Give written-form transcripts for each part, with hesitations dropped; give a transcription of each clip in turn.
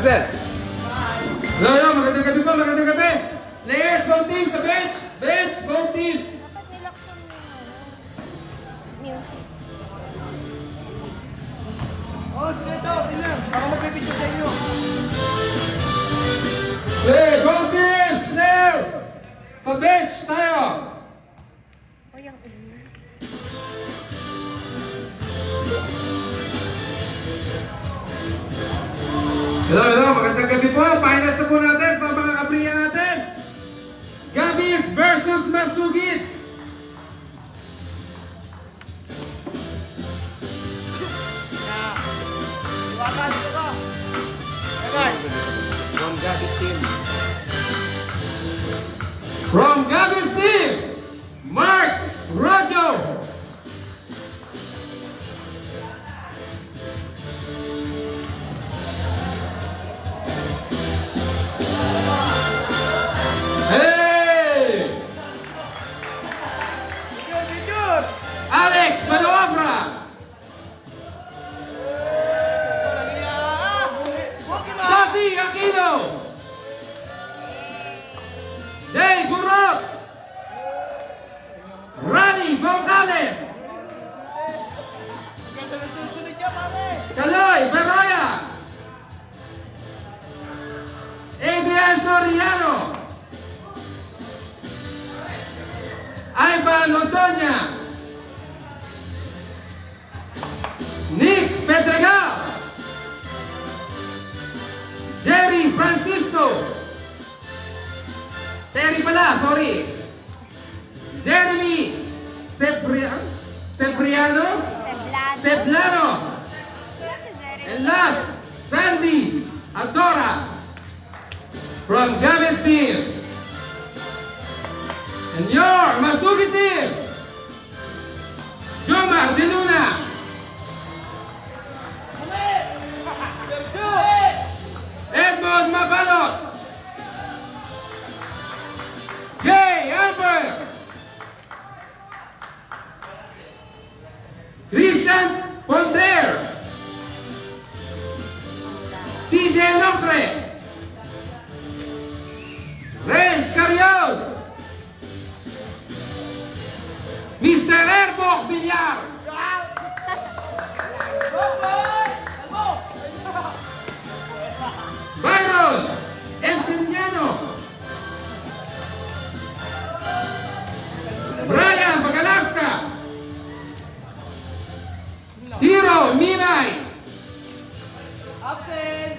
sir. Yo, yo, magandang gabi po, magandang gabi. Players, both teams sa bench. Bench, both teams. Dapat nilaksan mo yung music. Oh, sige ito. Ilan. Baka magpipidyo sa inyo. Hey, both teams, now. Sa bench tayo. O yung ulo. Hello, hello, magandang gabi po. Finals na po natin sa mga kabriya natin. Gabis versus Masugid. Iwakan dito ka. Agad. From Gabby's team. From Gabis team, Mark Rojo. Hey! Pidyo. Alex Manoobra. Davi Aquino. Jay Burot. Rani Gonzalez. Ganda na sunod niya, pare. Kaloy Beroya. Adrian Soriano. Ivan Otoña. Nix Pedregal. Jerry Francisco. Terry pala, sorry. Jeremy Sebriano. Seblano. Seblano. Si Jerry. And last, Sandy Adora from Gabis team. And your Masugi team, Jomar Diluna, Edmond Mabalot, Jay Amber, Christian Ponder, CJ Lofre, Renz Carrion, Mr. Airbock Villar, Byron Enciniano, Brian Pagalaska, Hiro Minay, Absent.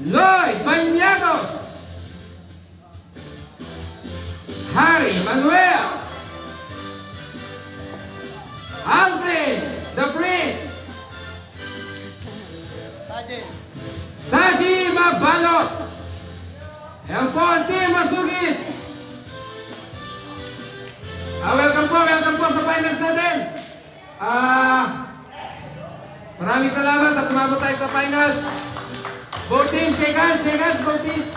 Lloyd Bañados, Harry Manuel, Andres the Prince, Sajin. Saji Mabalot, and po ang team Masugid. Welcome po sa finals natin. Maraming salamat at tumabot tayo sa finals. Both teams, shake hands, both teams.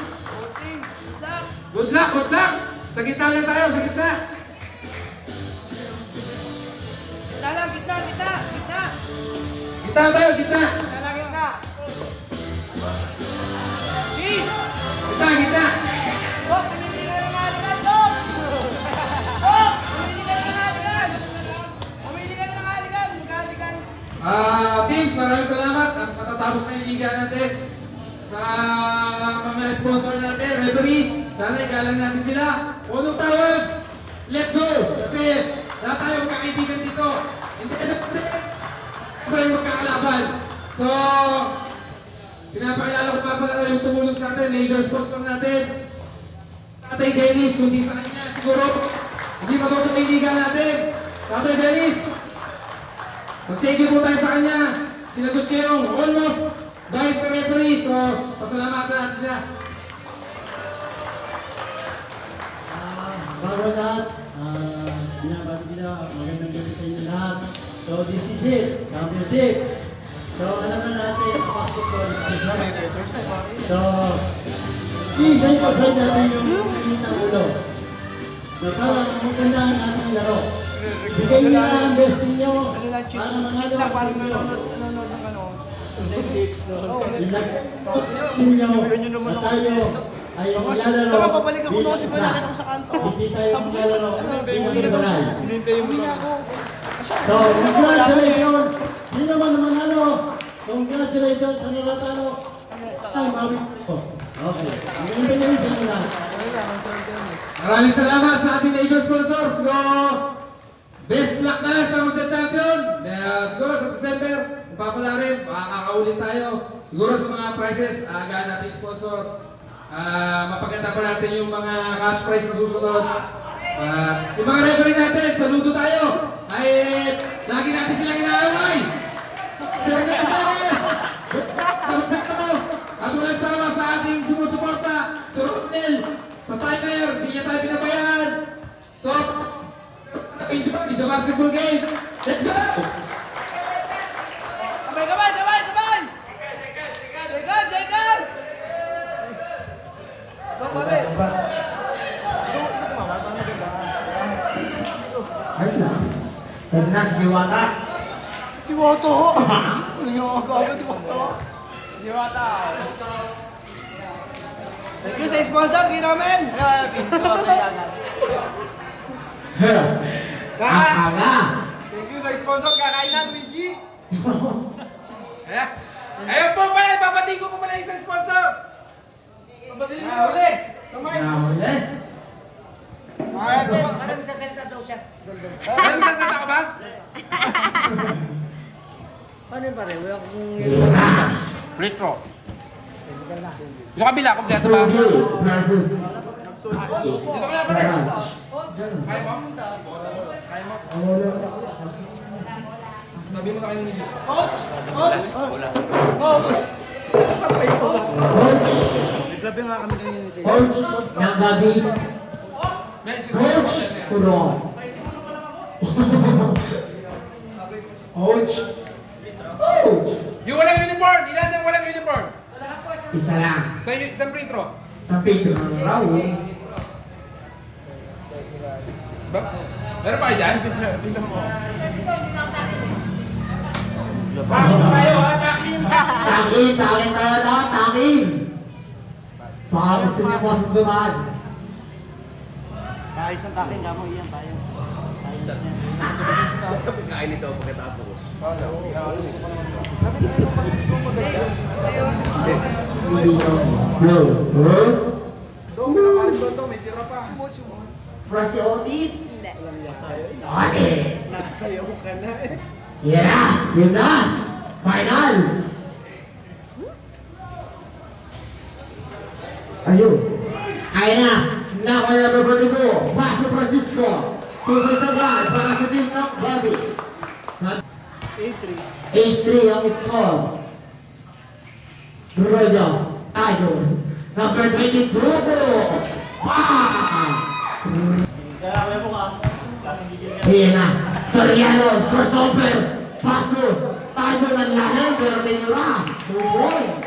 Good luck. Good luck. Sa gitna lang tayo, sa gitna. Gitna lang, gitna. Gitna tayo, gitna. Gitna. Peace. Gitna. Dok, pumili ka ng alikan, Dok. Dok, pumili ka ng alikan. Mag-alikan. Teams, maraming salamat. At matatapos na yung liga natin. Sa mga sponsor natin, referee, sana igalang natin sila. Unang tawag, let go. Kasi lahat tayo magkakaibigan dito. Hindi tayo magkakalaban. So, pinapakilala ko pa pala yung tumulong sa atin, major sponsor natin. Tatay Dennis, kundi sa kanya, siguro, hindi matutuloy yung liga natin. Tatay Dennis, mag-thank you po tayo sa kanya. Sinagot niya yung almost dahil sa referee. So, pasalamatan natin siya. Bago lahat, binabati nila, magandang gabi sa inyo lahat. So this is it, championship. So alam na natin, ang basketball is So, isa yung pag natin yung init ng ulo. So parang maganda ang ating laro. Bigay nyo na ang best ninyo para manalo ang Parang ninyo. nanonood ng ano. ninyo na tayo ay maglalaro. Tama, pabalik ako noon. Siguro isa. nakita ko sa kanto. Hindi tayo maglalaro. Hindi Hindi kami na siya. balay. Hindi na ako. So, congratulations! Sino man naman nanalo? Congratulations sa nalatalo. Ay, mami ko. Okay. Magandang gabi sa inyo lahat. Maraming salamat sa ating major sponsors. Go! Best luck na sa magcha-champion. Siguro sa December, papala rin, makakaulit tayo. Siguro sa mga prizes, agahan natin sponsor. Mapaganda pa natin yung mga cash prize na susunod. Yung mga referee natin, saludo tayo. Ay, lagi natin silang inaaway. Sir Nel Perez, tamagsak mo. At walang sawa sa ating sumusuporta. Sir Rodnel, sa timer, di niya tayo pinabayaan. So, enjoy the basketball game. Let's go! Sabay! Second! Go, pare! Ayun na. Ternas Diwata. Diwata! Nangyayagaga, Diwata! Thank you sa sponsor, Kinamen! Kakala. Thank you sa sponsor, Kakainan, Luigi! Ayun po pala, ipapati ko po pala isang sponsor. Huli! Nahuli. Alam sa salita daw siya. Ano sasalita ka ba? Paano yun pare? Wala kong... Retro. Yung kabila, kompleto ba? Sugi versus Dito ka na pala. Barrage. Kaya mo? Kaya mo? Sabi mo na kayo nila. Coach ng Gabis. Coach Kurong. Coach. Coach. Yung walang uniform, ilan ang walang uniform? Isa lang. Sa isang free throw. Sa Pedro ng Raul. Ba? Meron pa kayo dyan? Takin tayo lahat, takin. Baka gusto niyo po sa dumaan. Ayos ang takin, kamo iyan tayo. Kain ito pagkatapos. Fresh audit. Hindi. Okay. Nakasayaw ka na eh. Yeah, yun na. Finals. Ayun. Kaya na. Nako na babali mo. Paso Francisco. Pumasagan para sa team ng Bobby. 8-3 ang score. Royo. Idol. Number 22. Ayan na. Soriano. Crossover. Paso. Tayo ng lahat. Pero tinura. 2 points.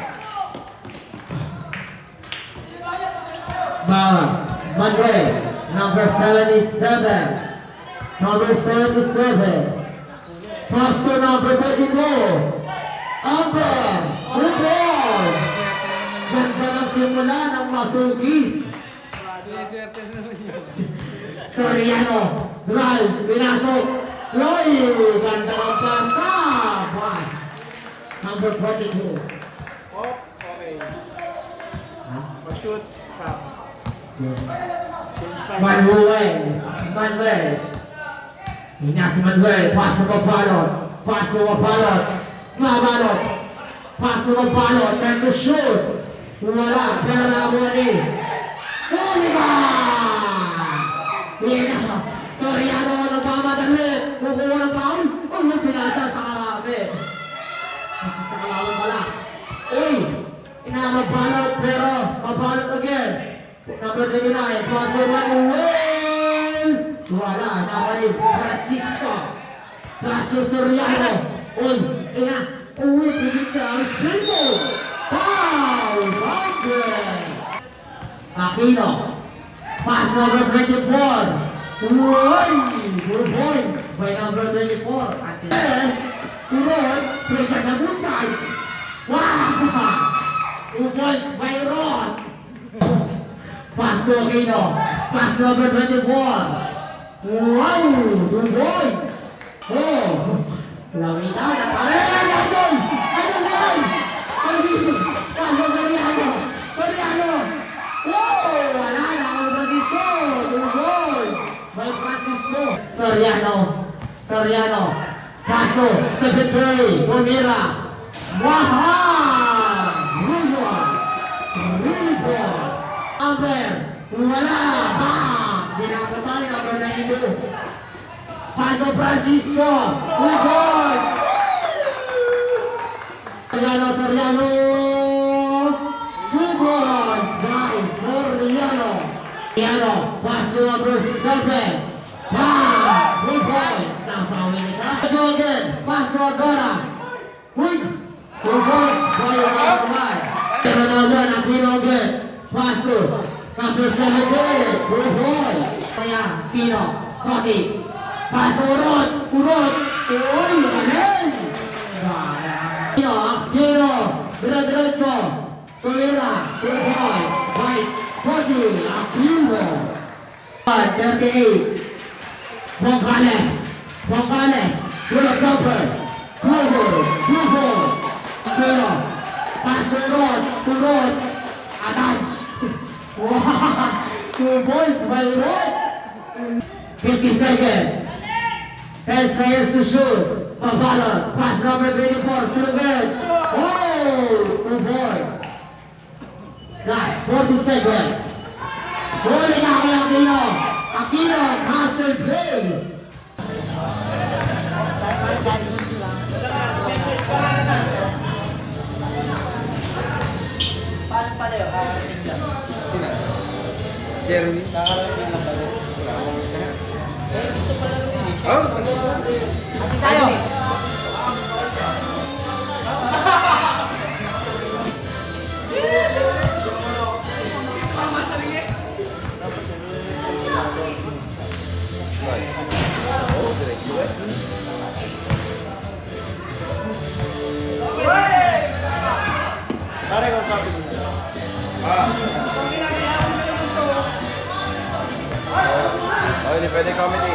Manuel. Number 77. Number 77. Pasto number 22. Amber. 2 points. Ganda ng simula ng masugi. Siniswerte na naman yun. Soriano, drive, pinasok. Roy, ganda ng pasa. Number 42. Okay. Shoot. Manuel. Hina si Manuel. Paso ko balot. Mabalot. Paso ko balot. And to shoot. Wala. Pero nabuha ni. Oliva! Hina. Soriano, nagmamadali. Kukuha ng foul. Yung pinata sa karabi. Sa kalaban pala. Uy! Inamagbalot pero mabalot again. Number 39, Paso Manuel! Wala, napalit. Francisco. Paso Soriano. Uy, ina. Uy, pinita ang spinbo. Foul! Basket! Aquino. Pass number 24. Uy! 2 points by number 24. At yes, Uroy, break na good guys. Wow! 2 points by Ron. Pass to Aquino. Pass number 24. Wow! 2 points. Oh! Lamitaw na pare! Idol! Idol boy! Paso Mariano! Mariano! Oh! Wala na ako Francisco! 2 points! By Francisco! Soriano! Soriano! Paso! Stephen Curry! Pomira! Waha! Rebound! Amber! Wala! Bang! Pinapatali ng Bernardino! Paso Francisco! 2 goals! Soriano! Soriano! 2 goals! Guys! Soriano! Soriano! Paso number 7! Bang! 2 points! Napawi na siya! Again! Paso agora! Uy! 2 goals by number 1! Ronaldo Aquino again! Paso! Number 17! 2 goals! Kaya Aquino! Koki! Paso urot! Urot! Uy! Galing! Aquino! Aquino! Diretso! Tumira! 2 points! By Koki! Aquino! 38! Bongales! Bongales! Will cover! Cover! 2 points! Aquino! Paso urot! Urot! Attach! Wow! 2 points by Urot! 50 seconds! 10 seconds to shoot. Pabalot. Pass number 24. Sulugin. Oh! 2 points. Last 40 seconds. Huli na kay Aquino. Aquino, hustle play. Paano pala yun? Kakarating lang. Sina? Jeremy? Kakarating lang pala. Eh, gusto pala rin eh. Oh, ano? Ati tayo! Oh, diretso eh. Pare ko sabi ko. Oh, hindi pwede comedy.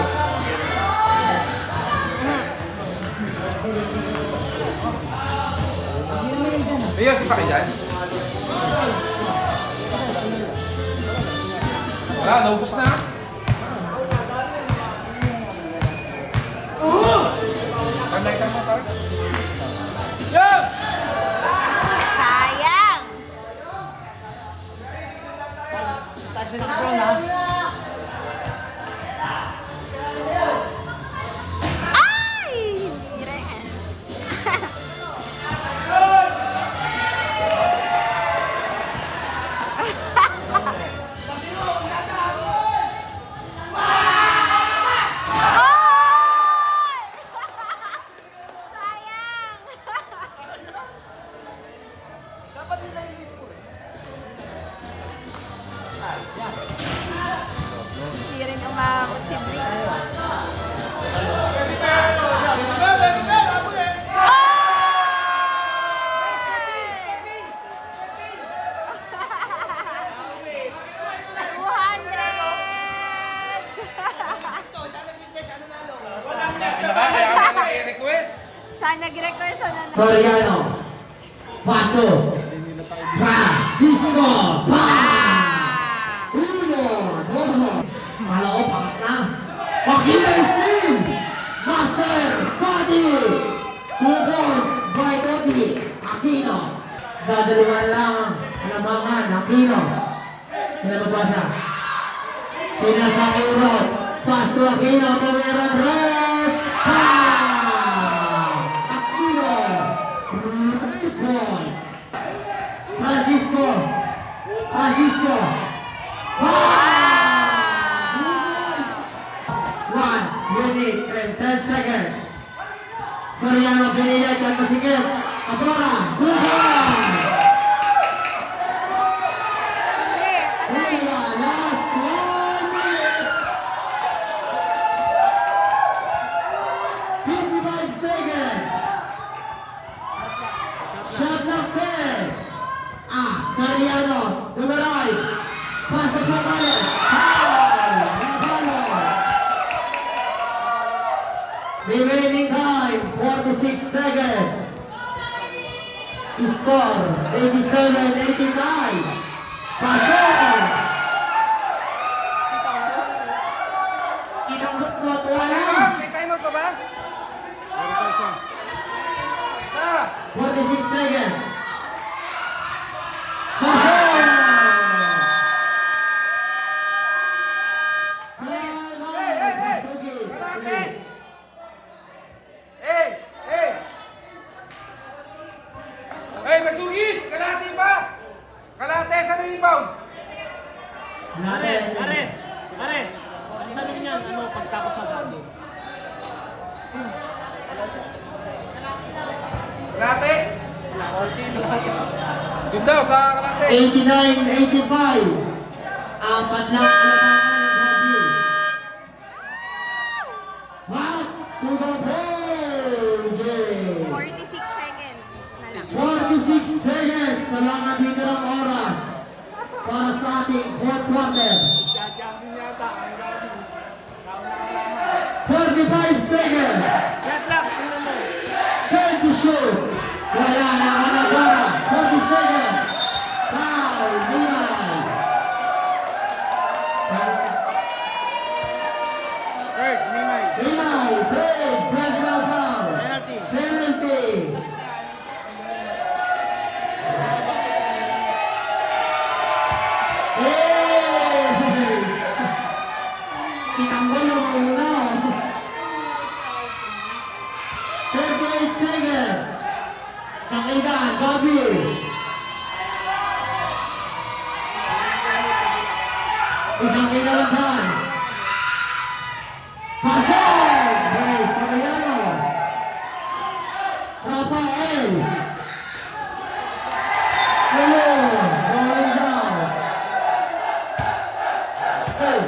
May yosi pa kayo dyan? Wala, naubos na. Panlighter mo, parang. Yo! Sayang! Tasyo ng brown ha. Ay! Hindi rin. Sayang! Dapat nila hindi po eh. Hindi rin umabot si Bree. Kaya ako nag-request. Siya nag-request siya na Soriano. Paso. Francisco. Bang! Uno. Dodo. Kala ko pangat na. Aquino Steam. Master. Cody. 2 points by Cody. Aquino. Dadaliwan lang ang alamangan. Aquino. Pinababasa. Pinasa kay Urot. Paso Aquino. Tumira Andres. Bang! Aquino. 2 points. Francisco. Francisco. Bang! 2 points. 1 minute and 10 seconds. Soriano pinilit at masikip. Agora, 2 points. Wala, last 1 minute. 55 seconds. Shot clock 10. Soriano. Number 5. Pasok ng Alex. Foul. Nabalo. Remaining time, 46 seconds. Score, 87-85. Pasok! Kinanggot-ngot, wala. May timer pa ba? 46 seconds. Pasok! Masugi. Hey, Masugi! Kalahati pa! Kalahati sa rebound! Natin. Pare, ang tanong niyan, ano, pagtapos na dati? Kalahati! Doon daw sa kalahati! 89-85. Apat lang kailangan ng Bobby. Back to the ball game. 46 seconds na lang. 46 seconds na lang nandito ng oras para sa ating fourth quarter. Jajambin yata, ang gabi. 45 seconds. Shot clock, tingnan mo. Time to shoot. Wala na managara. 40 seconds. Foul. Nilay. Third, Mimay. Nilay. Big personal foul. Penalty. Penalty. Hey! Tinanggol ang una. 38 seconds. Kakitan, Bobby. Isang kinalaban. Pasok! Hey, Soriano. Rafael. Hello. Going down. Hey.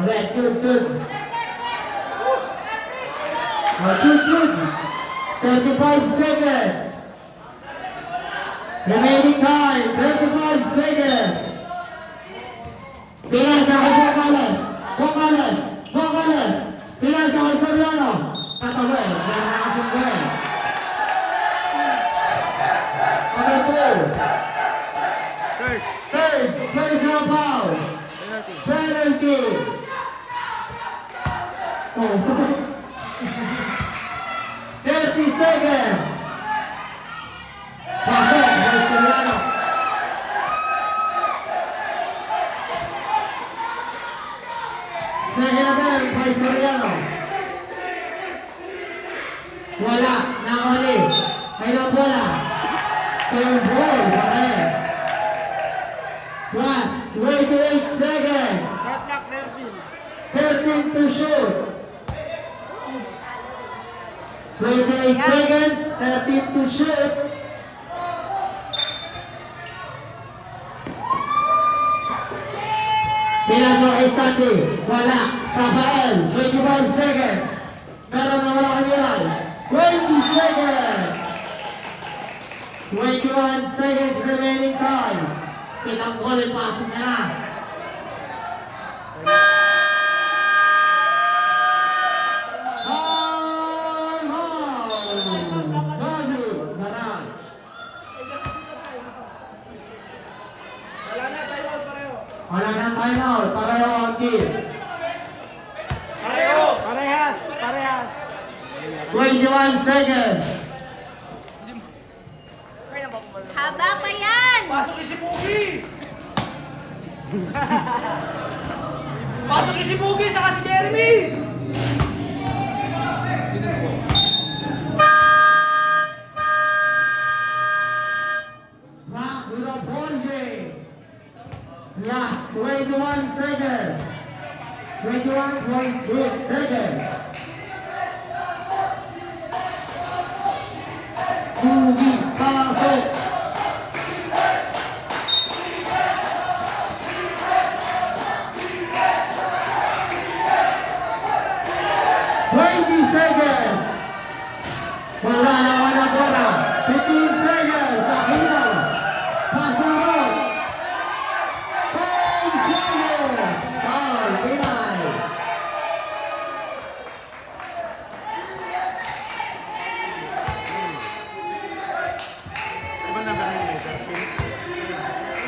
Alright, good. Good. 35 seconds. Remaining time, 35 seconds. Pinasa kay Bocales. Pinasa kay Soriano. Katawin, wala na kasunggoy. Number 2. Third, personal foul. Penalty. Oh. 30 seconds. Pasok kay Soriano. Second ball kay Soriano. Wala, nakali. Kay ng bola. Third ball, pare. Plus, 28 seconds. Shot clock, 13. 13 to shoot. 28 seconds, 13 to shoot. Pinasok kay Sandy. Wala. Rafael, 21 seconds. Pero nawala kay Miral. 20 seconds. 21 seconds remaining time. Pinanggol at pasok na lang. Wala nang timeout, pareho ang team. Parehas. 21 seconds. Haba pa yan! Pasok si Pugi! Pasok si Pugi saka si Jeremy! Sino po? Back to the ball game. Last 21 seconds. 21.6 seconds. Pugi pasok.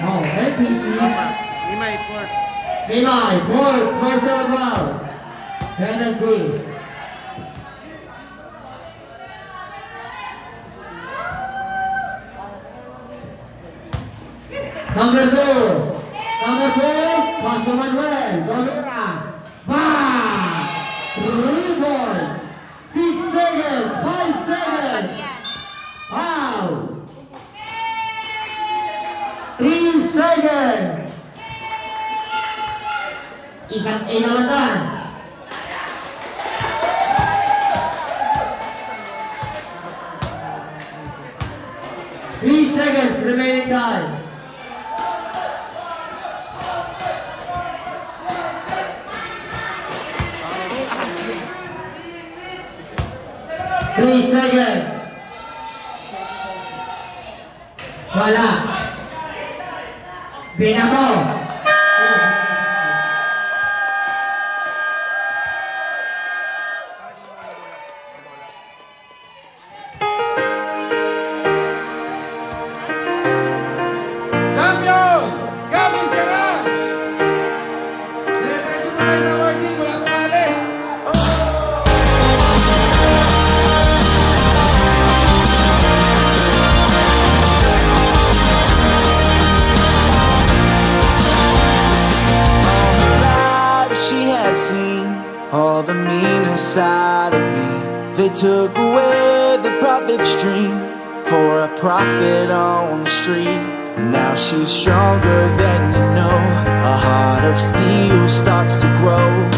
Oh, MVP. Limay, fourth. Limay, fourth, first overall. Penalty. Number 2. Number 2, Paso Manuel. Gomera. Back. 3 points. 6 seconds. 5 seconds. Wow. 3 seconds. Isang inawatan. 3 seconds remaining time. Three seconds. Wala. Binako. Champion! Gabby's Garage! Diretso po tayo sa awarding. Wala pong alis. She had seen all the meaner side of me. They took away the prophet's dream for a prophet on the street. Now she's stronger than you know. A heart of steel starts to grow.